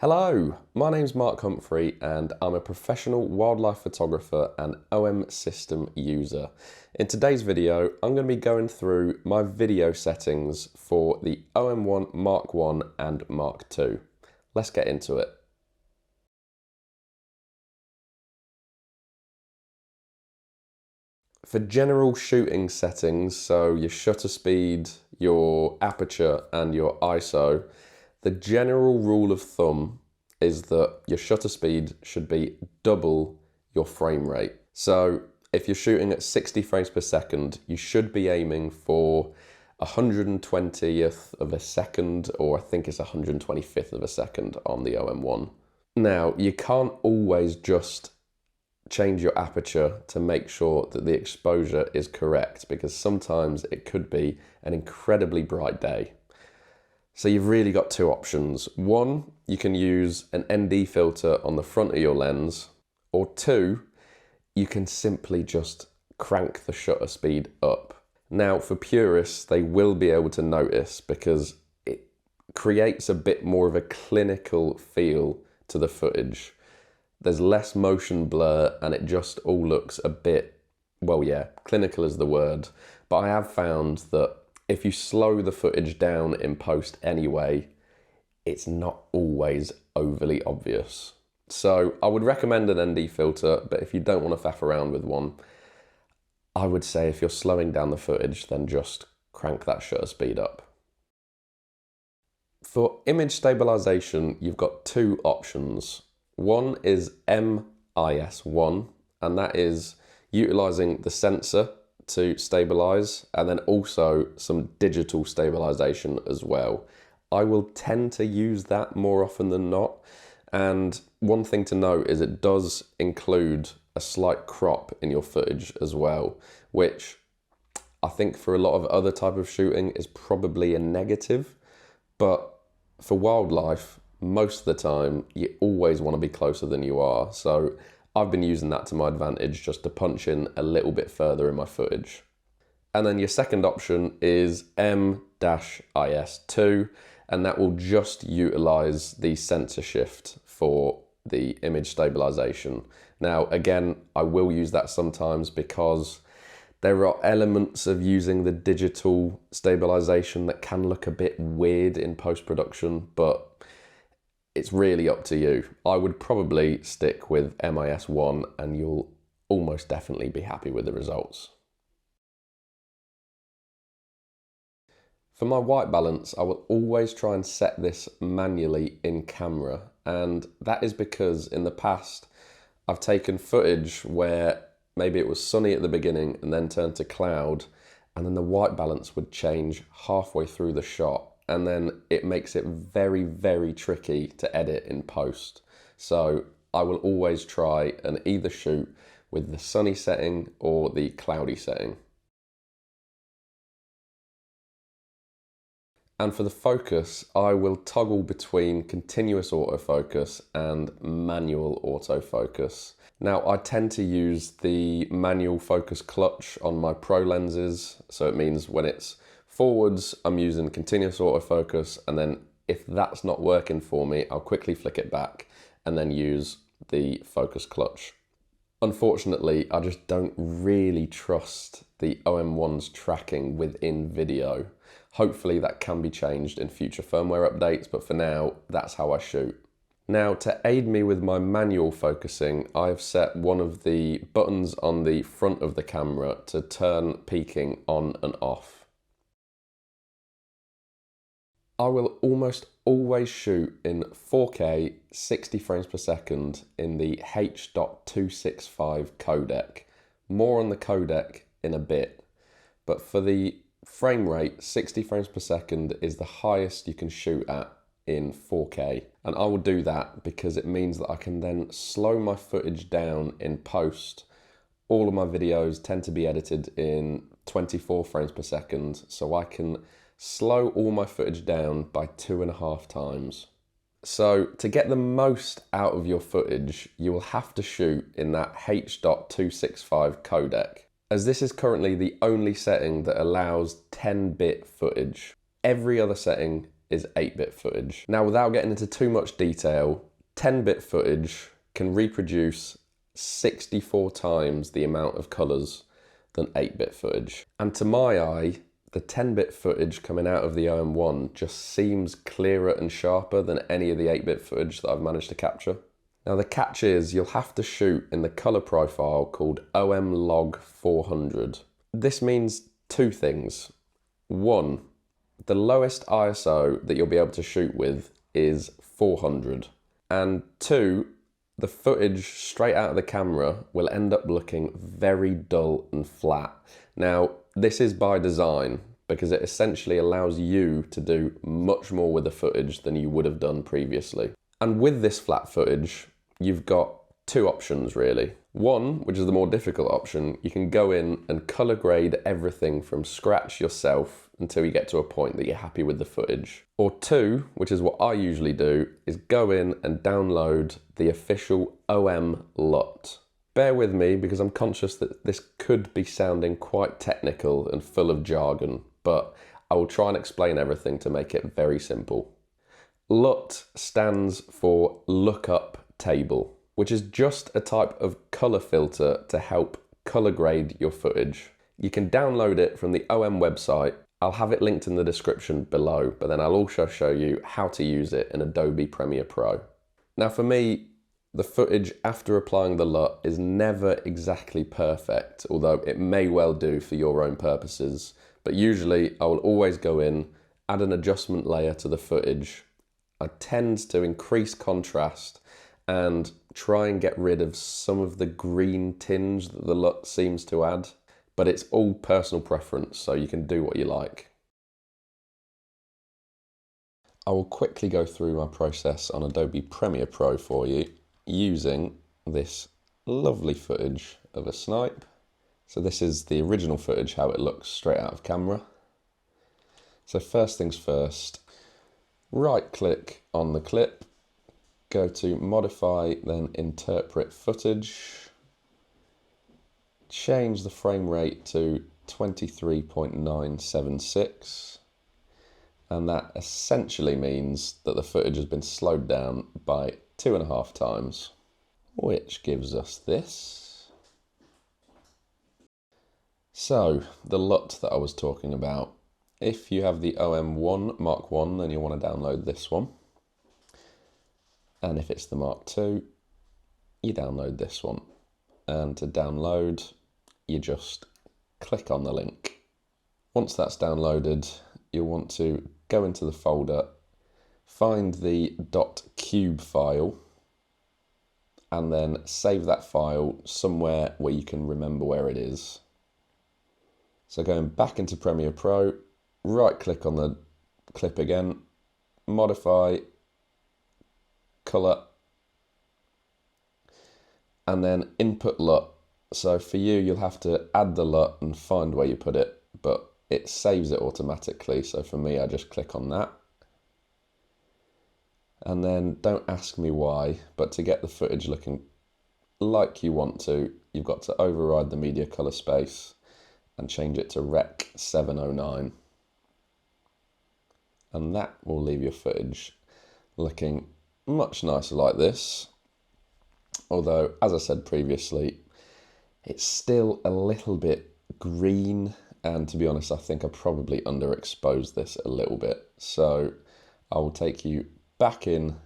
Hello, my name's Mark Humphrey and I'm a professional wildlife photographer and OM system user. In today's video, I'm going to be going through my video settings for the OM-1 Mark 1 and Mark 2. Let's get into it. For general shooting settings, so your shutter speed, your aperture and your ISO, the general rule of thumb is that your shutter speed should be double your frame rate. So if you're shooting at 60 frames per second, you should be aiming for 120th of a second, or I think it's 125th of a second on the OM-1. Now, you can't always just change your aperture to make sure that the exposure is correct, because sometimes it could be an incredibly bright day. So you've really got two options. One, you can use an ND filter on the front of your lens, or two, you can simply just crank the shutter speed up. Now for purists, they will be able to notice because it creates a bit more of a clinical feel to the footage. There's less motion blur and it just all looks a bit, well, yeah, clinical is the word. But I have found that if you slow the footage down in post anyway, it's not always overly obvious. So I would recommend an ND filter, but if you don't want to faff around with one, I would say if you're slowing down the footage, then just crank that shutter speed up. For image stabilization, you've got two options. One is MIS1, and that is utilizing the sensor to stabilize, and then also some digital stabilization as well. I will tend to use that more often than not, and one thing to note is it does include a slight crop in your footage as well, which I think for a lot of other type of shooting is probably a negative, but for wildlife, most of the time you always want to be closer than you are. So I've been using that to my advantage just to punch in a little bit further in my footage. And then your second option is M-IS2, and that will just utilize the sensor shift for the image stabilization. Now, again, I will use that sometimes because there are elements of using the digital stabilization that can look a bit weird in post-production, but it's really up to you. I would probably stick with MIS1 and you'll almost definitely be happy with the results. For my white balance, I will always try and set this manually in camera, and that is because in the past I've taken footage where maybe it was sunny at the beginning and then turned to cloud, and then the white balance would change halfway through the shot, and then it makes it very, very tricky to edit in post. So I will always try and either shoot with the sunny setting or the cloudy setting. And for the focus, I will toggle between continuous autofocus and manual autofocus. Now, I tend to use the manual focus clutch on my pro lenses, so it means when it's forwards, I'm using continuous autofocus, and then if that's not working for me, I'll quickly flick it back and then use the focus clutch. Unfortunately, I just don't really trust the OM-1's tracking within video. Hopefully that can be changed in future firmware updates, but for now, that's how I shoot. Now, to aid me with my manual focusing, I've set one of the buttons on the front of the camera to turn peaking on and off. I will almost always shoot in 4K 60 frames per second in the H.265 codec. More on the codec in a bit, but for the frame rate, 60 frames per second is the highest you can shoot at in 4K. And I will do that because it means that I can then slow my footage down in post. All of my videos tend to be edited in 24 frames per second, so I can slow all my footage down by 2.5 times. So to get the most out of your footage, you will have to shoot in that H.265 codec, as this is currently the only setting that allows 10-bit footage. Every other setting is 8-bit footage. Now, without getting into too much detail, 10-bit footage can reproduce 64 times the amount of colours than 8-bit footage. And to my eye, the 10-bit footage coming out of the OM-1 just seems clearer and sharper than any of the 8-bit footage that I've managed to capture. Now the catch is you'll have to shoot in the colour profile called OM-log 400. This means two things. One, the lowest ISO that you'll be able to shoot with is 400. And two, the footage straight out of the camera will end up looking very dull and flat. Now, this is by design because it essentially allows you to do much more with the footage than you would have done previously. And with this flat footage, you've got two options really. One, which is the more difficult option, you can go in and color grade everything from scratch yourself until you get to a point that you're happy with the footage. Or two, which is what I usually do, is go in and download the official OM LUT. Bear with me because I'm conscious that this could be sounding quite technical and full of jargon, but I will try and explain everything to make it very simple. LUT stands for lookup table, which is just a type of color filter to help color grade your footage. You can download it from the OM website. I'll have it linked in the description below, but then I'll also show you how to use it in Adobe Premiere Pro. Now for me, the footage after applying the LUT is never exactly perfect, although it may well do for your own purposes. But usually I will always go in, add an adjustment layer to the footage. I tend to increase contrast and try and get rid of some of the green tinge that the LUT seems to add. But it's all personal preference, so you can do what you like. I will quickly go through my process on Adobe Premiere Pro for you using this lovely footage of a snipe. So this is the original footage, how it looks straight out of camera. So first things first, right click on the clip, go to modify, then interpret footage. Change the frame rate to 23.976, and that essentially means that the footage has been slowed down by 2.5 times, which gives us this. So the LUT that I was talking about, if you have the OM-1 Mark 1, then you'll want to download this one, and if it's the Mark 2, you download this one. And to download, you just click on the link. Once that's downloaded, you'll want to go into the folder, find the .cube file, and then save that file somewhere where you can remember where it is. So going back into Premiere Pro, right click on the clip again, modify, color, and then input LUT. So for you, you'll have to add the LUT and find where you put it, but it saves it automatically. So for me, I just click on that. And then don't ask me why, but to get the footage looking like you want to, you've got to override the media color space and change it to Rec 709. And that will leave your footage looking much nicer like this. Although, as I said previously, it's still a little bit green, and to be honest, I think I probably underexposed this a little bit. So I will take you back in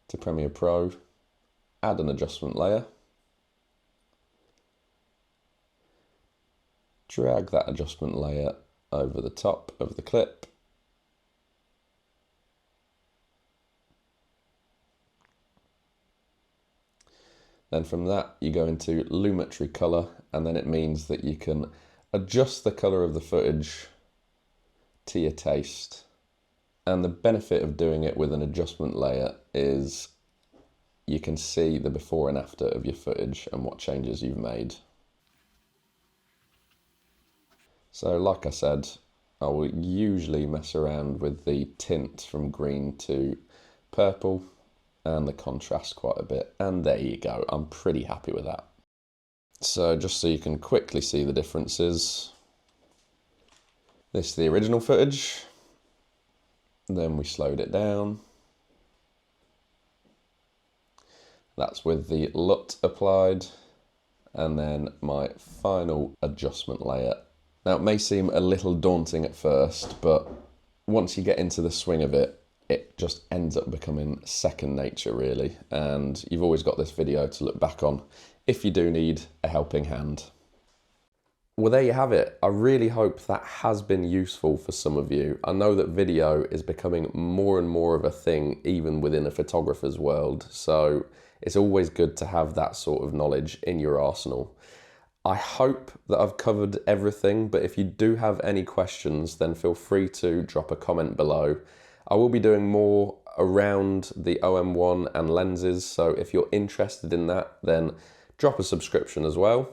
to Premiere Pro, add an adjustment layer, drag that adjustment layer over the top of the clip, then from that you go into lumetri color, and then it means that you can adjust the color of the footage to your taste. And the benefit of doing it with an adjustment layer is you can see the before and after of your footage and what changes you've made. So like I said, I will usually mess around with the tint from green to purple and the contrast quite a bit, and there you go, I'm pretty happy with that. So just so you can quickly see the differences, this is the original footage, Then we slowed it down. That's with the LUT applied. And then my final adjustment layer. Now it may seem a little daunting at first, but once you get into the swing of it, it just ends up becoming second nature really. And you've always got this video to look back on if you do need a helping hand. Well, there you have it. I really hope that has been useful for some of you. I know that video is becoming more and more of a thing, even within a photographer's world. So it's always good to have that sort of knowledge in your arsenal. I hope that I've covered everything, but if you do have any questions, then feel free to drop a comment below. I will be doing more around the OM-1 and lenses, so if you're interested in that, then drop a subscription as well.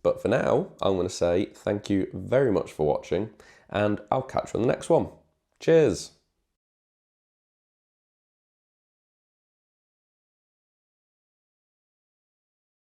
But for now, I'm going to say thank you very much for watching, and I'll catch you on the next one. Cheers!